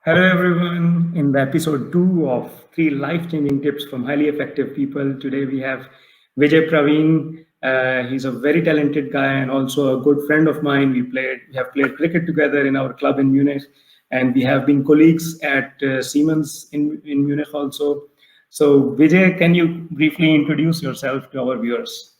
Hello, everyone. In the episode two of three life changing tips from highly effective people, today we have Vijay Pravin. He's a very talented guy and also a good friend of mine. We have played cricket together in our club in Munich, and we have been colleagues at Siemens in Munich also. So, Vijay, can you briefly introduce yourself to our viewers?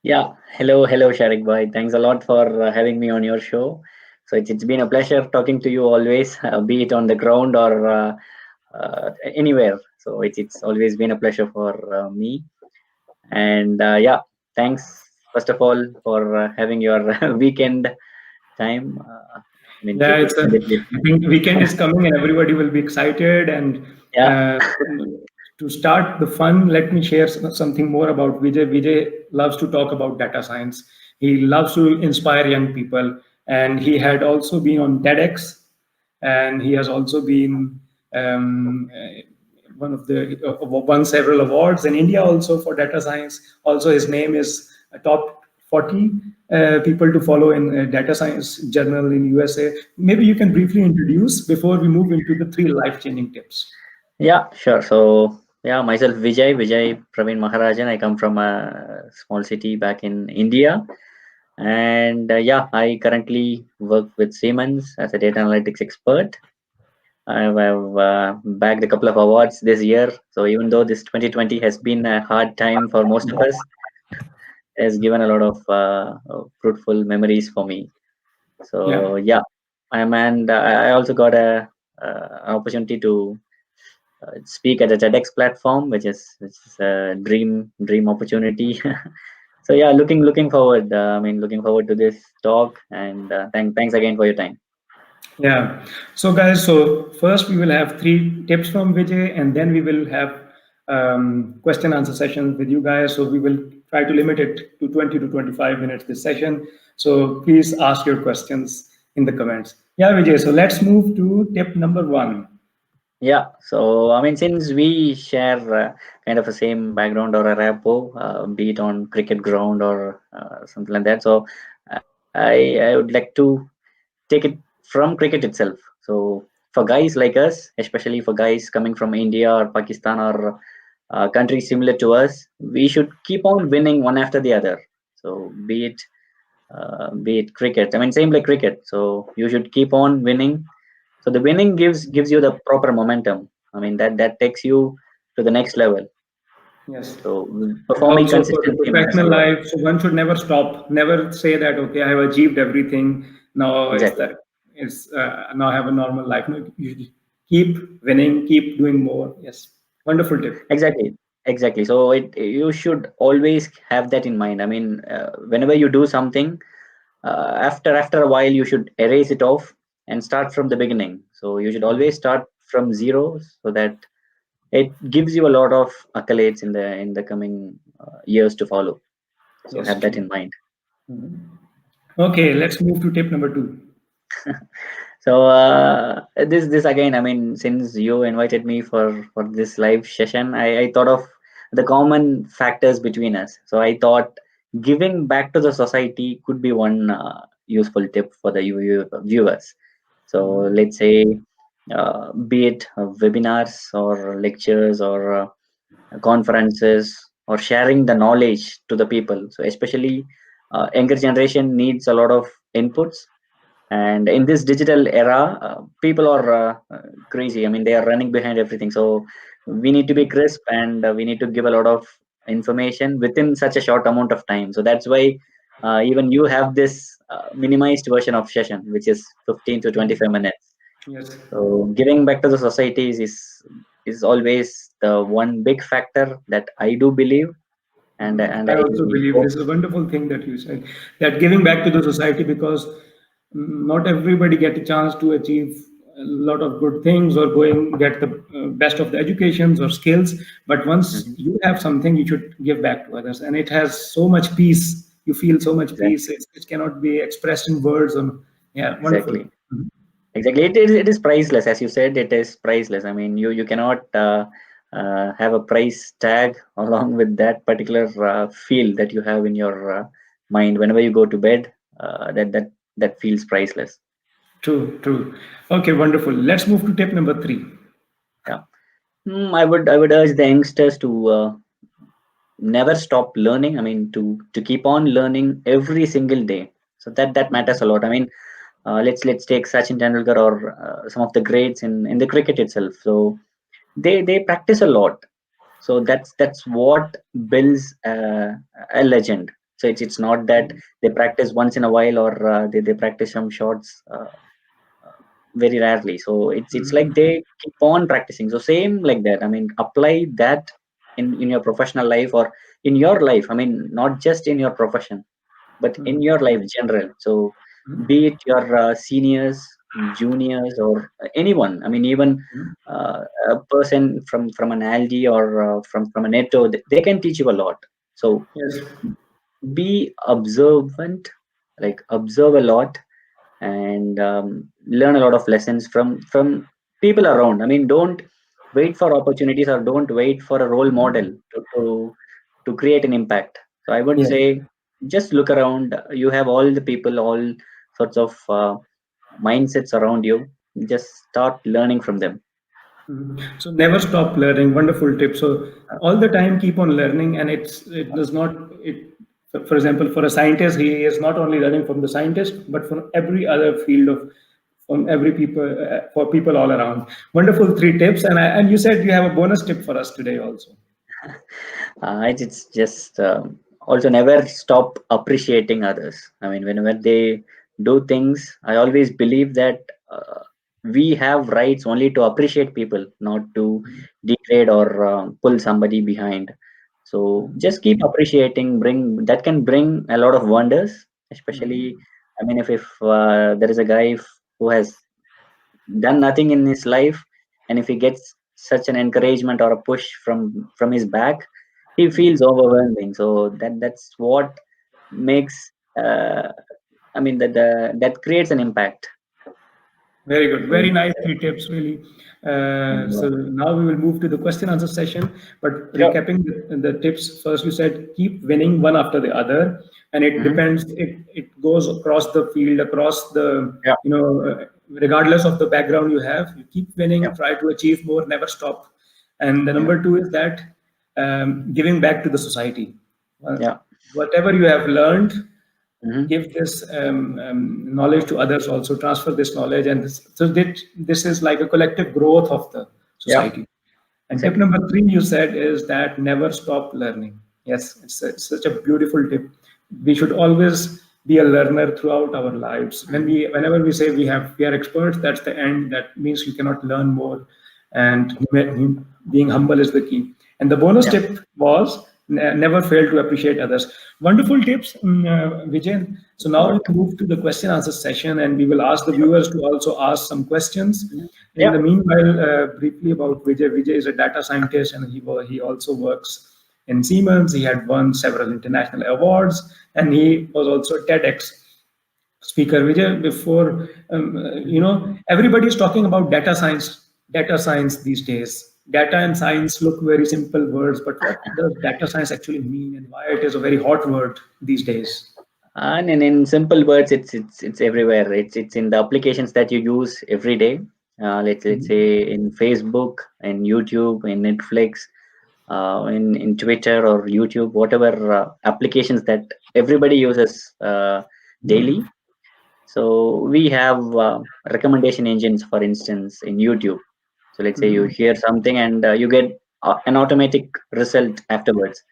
Yeah, hello, Sharik Bhai. Thanks a lot for having me on your show. So it's been a pleasure talking to you always, be it on the ground or anywhere. So it's always been a pleasure for me. And yeah, thanks first of all for having your weekend time. I mean, Yeah, it's a bit late. I think weekend is coming and everybody will be excited. And Yeah, uh, to start the fun, let me share something more about Vijay. Vijay loves to talk about data science. He loves to inspire young people, and he had also been on TEDx, and he has also been one of the won several awards in India also for data science. Also, his name is a top 40 people to follow in data science journal in USA. Maybe you can briefly introduce before we move into the three life-changing tips. yeah, sure. So yeah, myself Vijay Pravin Maharajan. I come from a small city back in India. And yeah, I currently work with Siemens as a data analytics expert. I've bagged a couple of awards this year. So even though this 2020 has been a hard time for most of us, it has given a lot of fruitful memories for me. Yeah. So yeah, and I also got an opportunity to speak at a TEDx platform, which is a dream opportunity. So yeah, looking forward. Looking forward to this talk, and thanks again for your time. Yeah. So, guys, so first we will have three tips from Vijay, and then we will have question answer session with you guys. So, we will try to limit it to 20 to 25 minutes this session. So, please ask your questions in the comments. Yeah, Vijay. So, let's move to tip number one. Yeah, so since we share kind of a same background or a rapport, be it on cricket ground or something like that, so I would like to take it from cricket itself. So for guys like us, especially for guys coming from India or Pakistan or countries similar to us, we should keep on winning one after the other. So be it cricket. Same like cricket. So you should keep on winning. So the winning gives you the proper momentum. That takes you to the next level. Yes. So And performing also for the consistently matters a professional lot. life, so one should never stop, never say that, okay, I have achieved everything. Now it's Exactly. that it's now I have a normal life. No, you should keep winning, keep doing more. Yes. Wonderful tip. Exactly. Exactly. So you should always have that in mind. Whenever you do something, after a while, you should erase it off and start from the beginning. So you should always start from zero, so that it gives you a lot of accolades in the coming years to follow. So Yes, have that true. in mind. Okay, let's move to tip number two. So this again, since you invited me for this live session, I thought of the common factors between us. So I thought giving back to the society could be one useful tip for the viewers. So let's say, be it webinars or lectures or conferences or sharing the knowledge to the people. So especially younger generation needs a lot of inputs, and in this digital era, people are crazy. They are running behind everything. So we need to be crisp, and we need to give a lot of information within such a short amount of time. So that's why even you have this minimized version of session, which is 15 to 25 minutes. Yes. So giving back to the societies is always the one big factor that I do believe, and I I also believe hope. this is a wonderful thing that you said, that giving back to the society, because not everybody get a chance to achieve a lot of good things or going get the best of the educations or skills. But once Mhm. you have something, you should give back to others, and it has so much peace. You feel so much peace. Exactly. It cannot be expressed in words. On yeah, wonderful. Exactly. Exactly. It is priceless. As you said, it is priceless. You cannot have a price tag along with that particular feel that you have in your mind whenever you go to bed. That feels priceless. True, true. Okay, wonderful. Let's move to tip number three. Yeah. I would urge the youngsters to never stop learning. I mean, to keep on learning every single day. So that matters a lot. I mean, let's take Sachin Tendulkar or some of the greats in the cricket itself. So they practice a lot. So that's what builds a legend. So it's not that they practice once in a while, or they practice some shots very rarely. So it's like Mhm. they keep on practicing. So same like that. I mean, apply that in your professional life or in your life. I mean, not just in your profession, but in your life general. So be it your seniors, juniors, or anyone. I mean, even a person from an Aldi or from a Netto, they can teach you a lot. So Yes. be observant, like observe a lot, and learn a lot of lessons from people around. I mean, don't wait for opportunities, or don't wait for a role model to create an impact. So I would Yes. say just look around. You have all the people, all sorts of mindsets around you. Just start learning from them. So never stop learning. Wonderful tip. So all the time keep on learning, and it does not it. For example, for a scientist, he is not only learning from the scientist, but from every other field of from every people for people all around. Wonderful three tips, and you said you have a bonus tip for us today also. It's just also never stop appreciating others. I mean, whenever they do things, I always believe that we have rights only to appreciate people, not to degrade or pull somebody behind. So just keep appreciating. Bring that can bring a lot of wonders. Especially, I mean, if there is a guy who has done nothing in his life, and if he gets such an encouragement or a push from his back, he feels overwhelming. So that's what makes uh, I mean that creates an impact. Very good. So Very nice three tips, really. So now we will move to the question answer session. But sure. recapping the tips, first you said keep winning one after the other, and it Hmm. depends. It goes across the field, across the Yeah. regardless of the background you have. You keep Yeah. winning, try to achieve more, never stop. And the Yeah. number two is that giving back to the society. Yeah. Whatever you have learned, Hmm. give this knowledge to others, also transfer this knowledge, and this is like a collective growth of the Yeah. society. And tip Exactly. number three you said is that never stop learning. Yes, it's such a beautiful tip. We should always be a learner throughout our lives. Whenever we say we are experts, that's the end. That means you cannot learn more, and being humble is the key. And the bonus Yeah. tip was never fail to appreciate others. Wonderful tips, Vijay. So now we Okay. move to the question answer session, and we will ask the Sure. viewers to also ask some questions. In the Yeah. meanwhile, briefly about Vijay. Vijay is a data scientist, and he also works in Siemens. He had won several international awards, and he was also a TEDx speaker. Vijay, before everybody is talking about data science these days. Data and science look very simple words, but what does data science actually mean, and why it is a very hot word these days? And in simple words, it's everywhere. It's in the applications that you use every day. Let's say in Facebook, in YouTube, in Netflix, in Twitter or YouTube, whatever applications that everybody uses daily. So we have recommendation engines, for instance, in YouTube. So let's say you hear something, and you get an automatic result afterwards.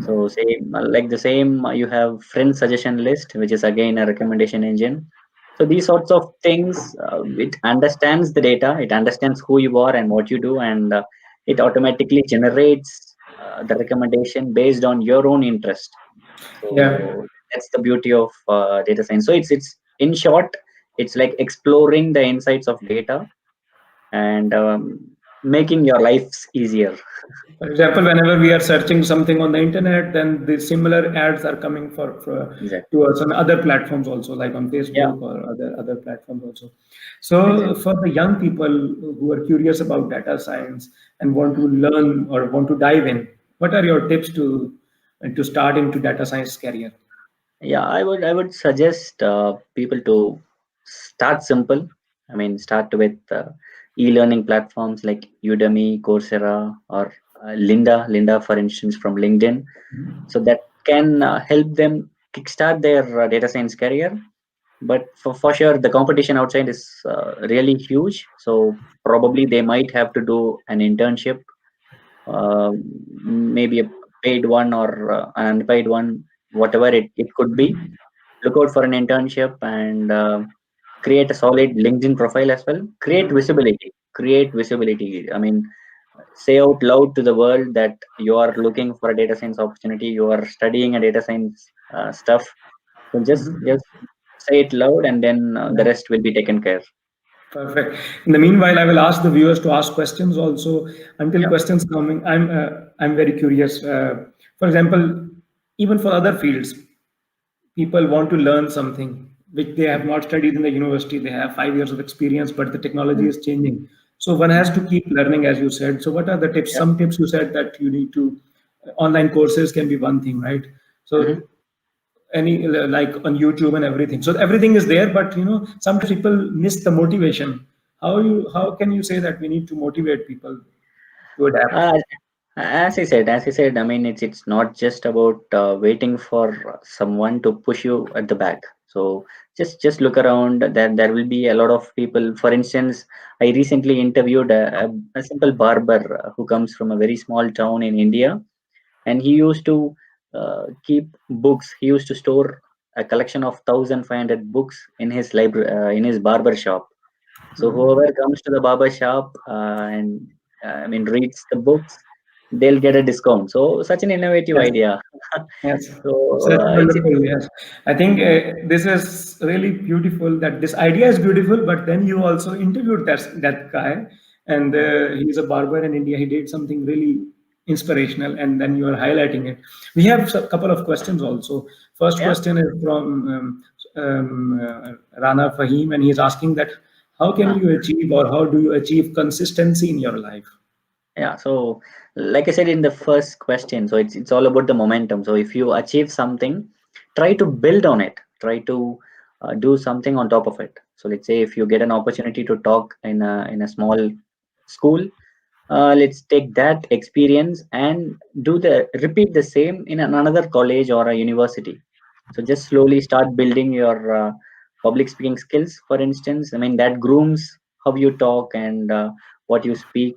So same like the same, you have friend suggestion list, which is again a recommendation engine. So these sorts of things, it understands the data, it understands who you are and what you do, and it automatically generates the recommendation based on your own interest. Yeah. So that's the beauty of data science. So it's in short, it's like exploring the insights of data, and making your lives easier. For example, whenever we are searching something on the internet, then the similar ads are coming Exactly. to us on other platforms also, like on Yeah. Facebook or other platforms also. So, Exactly. for the young people who are curious about data science and want to learn or want to dive in, what are your tips to start into data science career? Yeah, I would suggest people to start simple. I mean, start with e-learning platforms like Udemy, Coursera, or Linda, for instance, from LinkedIn. So that can help them kickstart their data science career. But for sure, the competition outside is really huge. So probably they might have to do an internship, uh, maybe a paid one or an unpaid one, whatever it could be. Look out for an internship and create a solid LinkedIn profile as well. Create visibility. Create visibility. I mean, say out loud to the world that you are looking for a data science opportunity. You are studying a data science stuff. So just say it loud, and then the Yeah. rest will be taken care. Perfect. In the meanwhile, I will ask the viewers to ask questions also. Until Yeah. questions coming, I'm very curious. For example, even for other fields, people want to learn something which they have not studied in the university. They have 5 years of experience, but the technology Mm. is changing. So one has to keep learning, as you said. So what are the tips? Yeah. Some tips you said that you need to. Online courses can be one thing, right? So Mhm. any like on YouTube and everything. So everything is there, but sometimes people miss the motivation. How can you say that we need to motivate people to adapt? Uh, as I said, I mean, it's not just about waiting for someone to push you at the back. So just look around. There will be a lot of people. For instance, I recently interviewed a simple barber who comes from a very small town in India, and he used to keep books. He used to store a collection of 1,500 books in his library, in his barber shop. So whoever comes to the barber shop and I mean reads the books, they'll get a discount. So such an innovative Yes. idea. Yes, So such it's wonderful. Yes, I think this is really beautiful. That this idea is beautiful, but then you also interviewed that guy, and he's a barber in India. He did something really inspirational, and then you are highlighting it. We have a couple of questions also. First yeah. question is from Rana Fahim, and he's asking that how can uh, you achieve or how do you achieve consistency in your life? Yeah, so like I said in the first question, so it's all about the momentum. So if you achieve something, try to build on it. Try to do something on top of it. So let's say if you get an opportunity to talk in a small school, let's take that experience and repeat the same in another college or a university. So just slowly start building your public speaking skills. For instance, I mean that grooms how you talk and what you speak.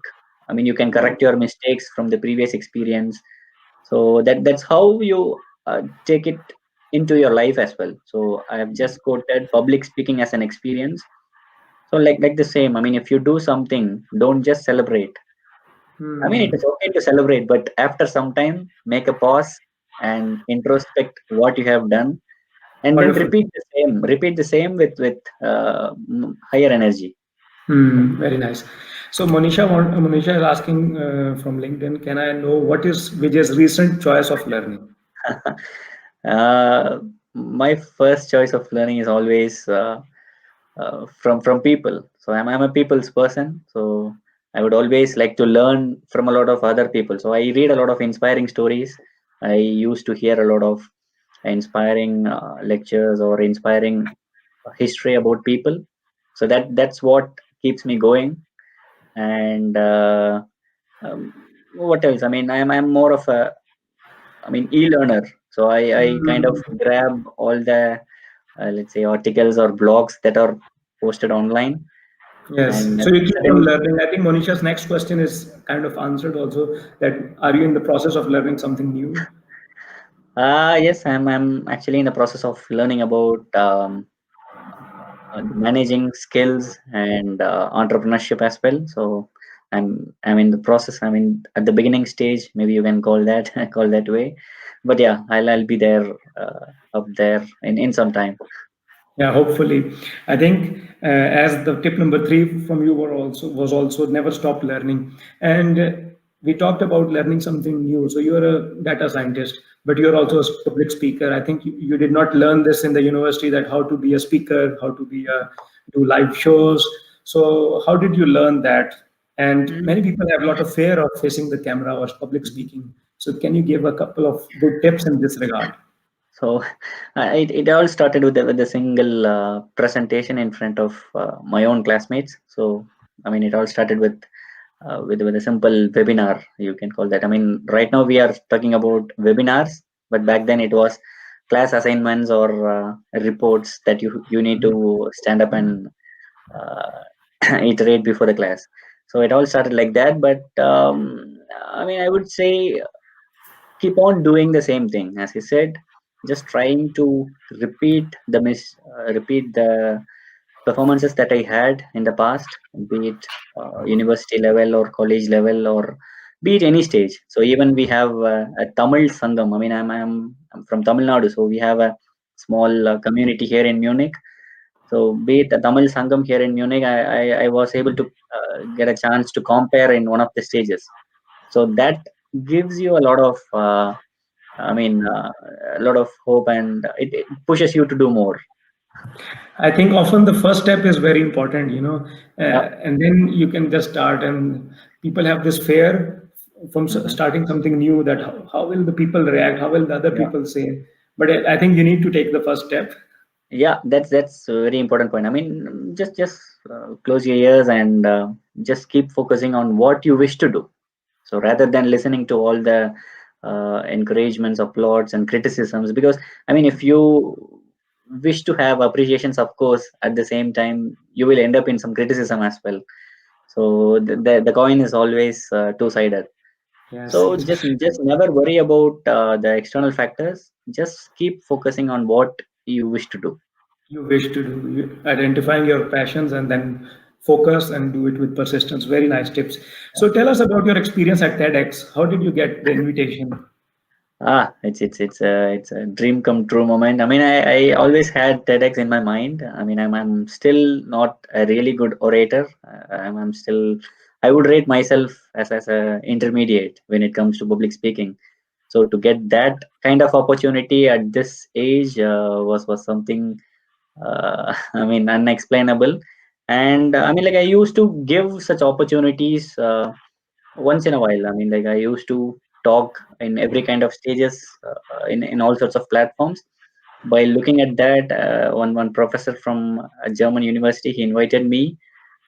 I mean you can correct your mistakes from the previous experience. So that's how you take it into your life as well. So I have just quoted public speaking as an experience. So like the same, I mean if you do something, don't just celebrate. I mean, it Hmm. is okay to celebrate, but after some time, make a pause and introspect what you have done, and then Wonderful. repeat the same with higher energy. Very nice. So Monisha is asking from LinkedIn, can I know what is Vijay's recent choice of learning? uh, my first choice of learning is always from people. So I'm a people's person. So I would always like to learn from a lot of other people. So I read a lot of inspiring stories. I used to hear a lot of inspiring lectures or inspiring history about people. So that's what keeps me going. And um, what else? I mean, I'm more of a e-learner. So I kind of Hmm. grab all the let's say articles or blogs that are posted online, Yes. and So you keep on suddenly learning. I think Monisha's next question is kind of answered also that are you in the process of learning something new? yes, I'm actually in the process of learning about managing skills and entrepreneurship as well. So I'm in the process. I'm in at the beginning stage. Maybe you can call that call that way. But yeah, I'll be there up there in some time. Yeah, hopefully. I think as the tip number three from you was also never stop learning. And we talked about learning something new. So you're a data scientist, but you're also a public speaker. I think you did not learn this in the university that how to be a speaker, how to be do live shows. So how did you learn that? And Mhm. many people have a lot of fear of facing the camera or public speaking. So can you give a couple of good tips in this regard? So it all started with a single presentation in front of my own classmates. So I mean, it all started with a simple webinar, you can call that. I mean, right now we are talking about webinars, but back then it was class assignments or reports that you need to stand up and uh, iterate before the class. So it all started like that. But I mean, I would say keep on doing the same thing as he said, just trying to repeat the performances that I had in the past, be it university level or college level or be it any stage. So even we have a Tamil Sangam. I mean, I'm from Tamil Nadu, so we have a small community here in Munich. So be it the Tamil Sangam here in Munich, I was able to get a chance to compare in one of the stages. So that gives you a lot of I mean, a lot of hope, and it pushes you to do more. I think often the first step is very important, Yeah. and then you can just start. And people have this fear from Hmm. starting something new, that how will the people react? How will the other Yeah. people say? But I think you need to take the first step. Yeah, that's a very important point. I mean, just close your ears and just keep focusing on what you wish to do. So rather than listening to all the encouragements, applauds, and criticisms, because I mean, if you wish to have appreciations, of course, at the same time, you will end up in some criticism as well. So the coin is always two-sided. Yes, So yes. just never worry about the external factors. Just keep focusing on what you wish to do. You wish to do, identifying your passions and then focus and do it with persistence. Very nice tips. So tell us about your experience at TEDx. How did you get the invitation? It's a dream come true moment. I mean, I always had TEDx in my mind. I mean, I'm still not a really good orator. I'm still, I would rate myself as a intermediate when it comes to public speaking. So to get that kind of opportunity at this age was something I mean unexplainable. And I mean, like, I used to give such opportunities once in a while. I mean, like, I used to talk in every kind of stages, in all sorts of platforms. By looking at that, one professor from a German university, he invited me,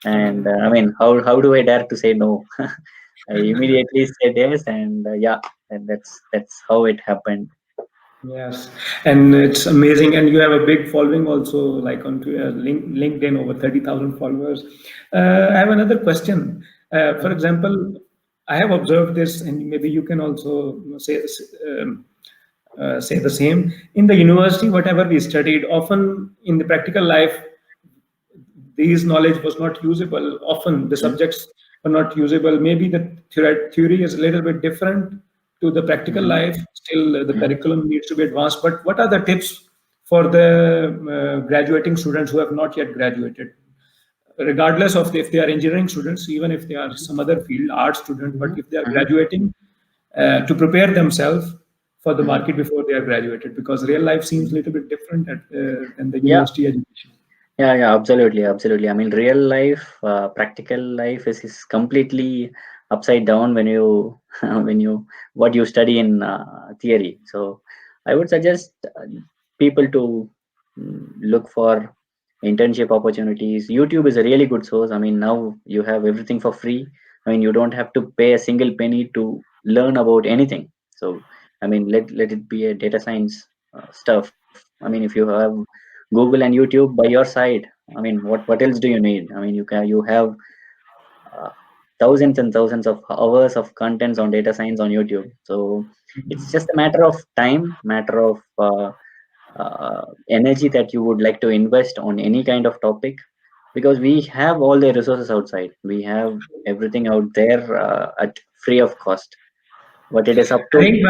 and I mean, how do I dare to say no? I immediately said yes, and yeah, and that's how it happened. Yes, and it's amazing. And you have a big following also, like on LinkedIn, over 30,000 followers. I have another question. For Mhm. example, I have observed this, and maybe you can also um, say the same. In the university, whatever we studied, often in the practical life, these knowledge was not usable. Often the Mhm. subjects were not usable. Maybe the theory is a little bit different to the practical Mhm. life. Still, the Mhm. curriculum needs to be advanced. But what are the tips for the graduating students who have not yet graduated? Regardless of if they are engineering students, even if they are Mhm. some other field, art student, but Mhm. if they are Mhm. graduating, to prepare themselves for the Mhm. market before they are graduated, because real life seems a Mhm. little bit different than the Yeah, university education. yeah, absolutely, absolutely. I mean, real life, practical life is completely upside down when you when you what you study in theory. So I would suggest people to look for internship opportunities. YouTube is a really good source. I mean, now you have everything for free. I mean, you don't have to pay a single penny to learn about anything. So I mean, let it be a data science stuff. I mean, if you have Google and YouTube by your side, I mean, what else do you need? I mean, you have uh, thousands and thousands of hours of contents on data science on YouTube. So it's just a matter of time, matter of energy that you would like to invest on any kind of topic, because we have all the resources outside. We have everything out there at free of cost. But it is up I to think each.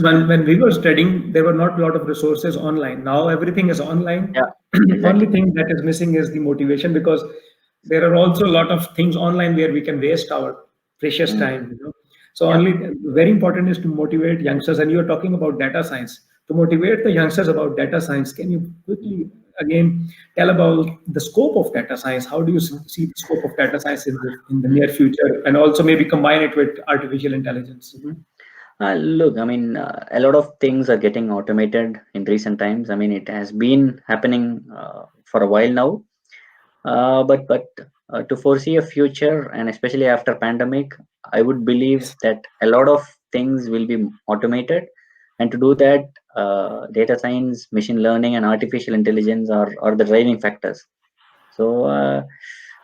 when we were studying, there were not a lot of resources online. Now everything is online. Yeah, Only exactly. thing that is missing is the motivation, because there are also a lot of things online where we can waste our precious Mm. time. So Yeah. only very important is to motivate youngsters. And you are talking about data science. To motivate the youngsters about data science, can you quickly again tell about the scope of data science? How do you see the scope of data science in the Mhm. near future, and also maybe combine it with artificial intelligence? Mhm. Look, I mean, a lot of things are getting automated in recent times. I mean, it has been happening for a while now. But to foresee a future, and especially after pandemic, I would believe Yes. that a lot of things will be automated. And to do that, data science, machine learning, and artificial intelligence are the driving factors. So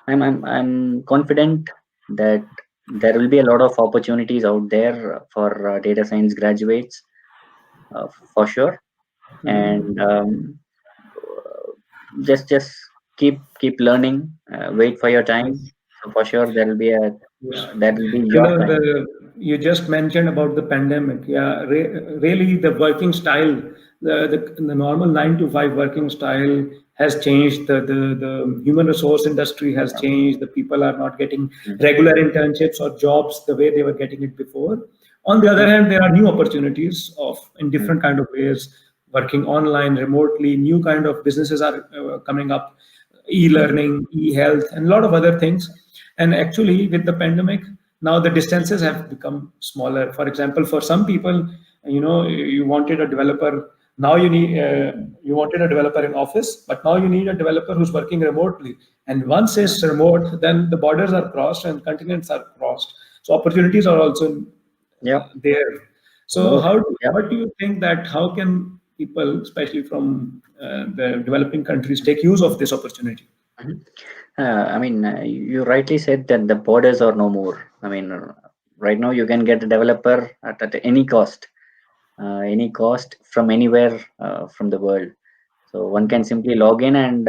I'm confident that there will be a lot of opportunities out there for data science graduates, for sure. And Mhm. just keep learning. Wait for your time. So for sure that will be And your time. you just mentioned about the pandemic. Yeah, really, the working style, the normal 9 to 5 working style has changed. The human resource industry has changed. The people are not getting Mm. regular internships or jobs the way they were getting it before. On the other Yeah. hand, there are new opportunities of in Mm. different kind of ways, working online, remotely. New kind of businesses are coming up, Mm. e-learning, e-health, and a lot of other things. And actually, with the pandemic, now the distances have become smaller. For example, for some people, you wanted a developer. Now you wanted a developer in office, but now you need a developer who's working remotely. And once Yeah. it's remote, then the borders are crossed and continents are crossed. So opportunities are also Yep. there. So Both. Yep. what do you think that how can people, especially from the developing countries, take use of this opportunity? Mhm. I mean, you rightly said that the borders are no more. I mean, right now you can get a developer at any cost from anywhere from the world. So one can simply log in, and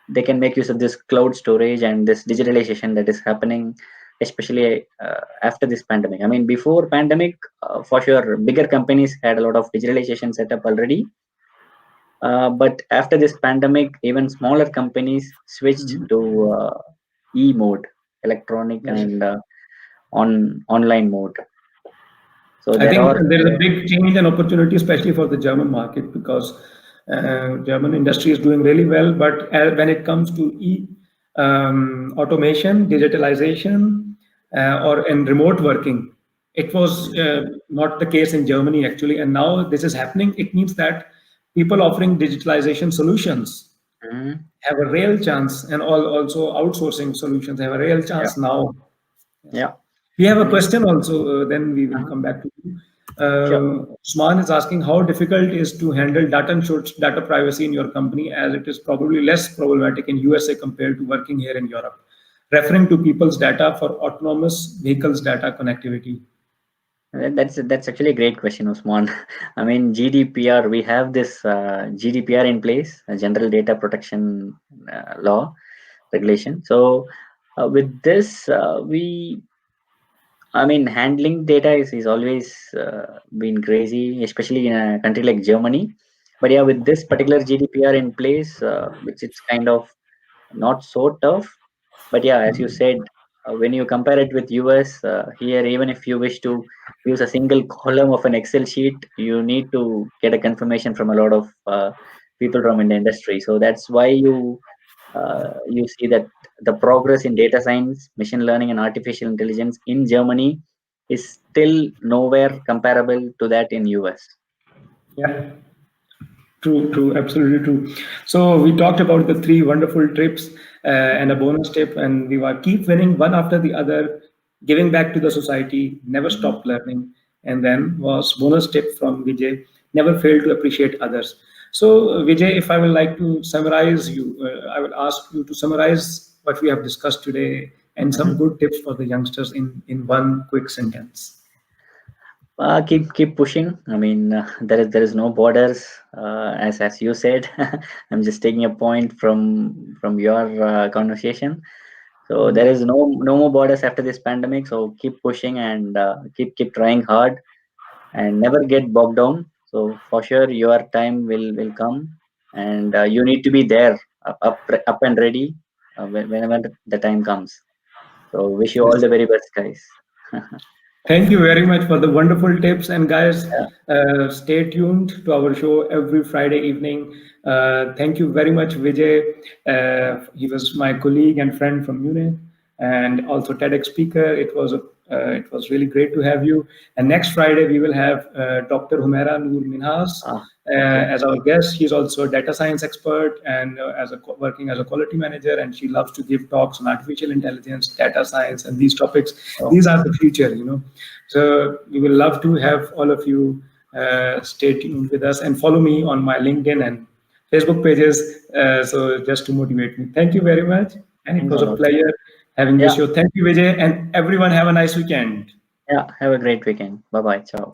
they can make use of this cloud storage and this digitalization that is happening, especially after this pandemic. I mean, before pandemic, for sure, bigger companies had a lot of digitalization set up already. But after this pandemic, even smaller companies switched Mhm. to e mode, electronic Yes. and online mode. So I there think are there is a big change and opportunity, especially for the German market, because German industry is doing really well. But when it comes to automation, digitalization, or in remote working, it was not the case in Germany actually. And now this is happening. It means that people offering digitalization solutions Mhm. have a real chance, and also outsourcing solutions have a real Yeah, chance now. Yes. yeah. We have a Mhm. question also, then we will Uh-huh. come back to you. Sure. Usman is asking how difficult it is to handle data and data privacy in your company, as it is probably less problematic in USA compared to working here in Europe, referring to people's data for autonomous vehicles data connectivity. That's actually a great question, Usman. I mean, GDPR, we have this GDPR in place, a General Data Protection Law regulation. So with this, I mean, handling data is always been crazy, especially in a country like Germany. But yeah, with this particular GDPR in place, which it's kind of not so tough. But yeah, as you said, when you compare it with US, here, even if you wish to use a single column of an Excel sheet, you need to get a confirmation from a lot of people from in the industry. So that's why you see that the progress in data science, machine learning, and artificial intelligence in Germany is still nowhere comparable to that in US. Yeah. True, true, absolutely true. So we talked about the three wonderful trips and a bonus tip, and we were keep winning one after the other, giving back to the society, never Mhm. stop learning. And then was bonus tip from Vijay, never fail to appreciate others. So Vijay, if I would like to summarize you, I will ask you to summarize what we have discussed today and some Mhm. good tips for the youngsters in one quick sentence. Keep pushing. I mean, there is no borders, as you said. I'm just taking a point from your conversation. So there is no more borders after this pandemic. So keep pushing and keep trying hard and never get bogged down. So for sure, your time will come, and you need to be there, up and ready whenever the time comes. So wish you all Yes. the very best, guys. Thank you very much for the wonderful tips. And guys, Yeah. stay tuned to our show every Friday evening. Thank you very much, Vijay. He was my colleague and friend from Munich. and also TEDx speaker. It was really great to have you. And next Friday we will have Dr. Humaira Noor Minhas Okay. as our guest. She's also a data science expert and working as a quality manager, and she loves to give talks on artificial intelligence, data science, and these topics. Oh. These are the future, you know. So we will love to have all of you stay tuned with us and follow me on my LinkedIn and Facebook pages. So just to motivate me. Thank you very much, and it Thanks was a a lot. pleasure having Yeah. this show. Thank you, Vijay, and everyone have a nice weekend. Yeah. Have a great weekend. Bye bye. Ciao.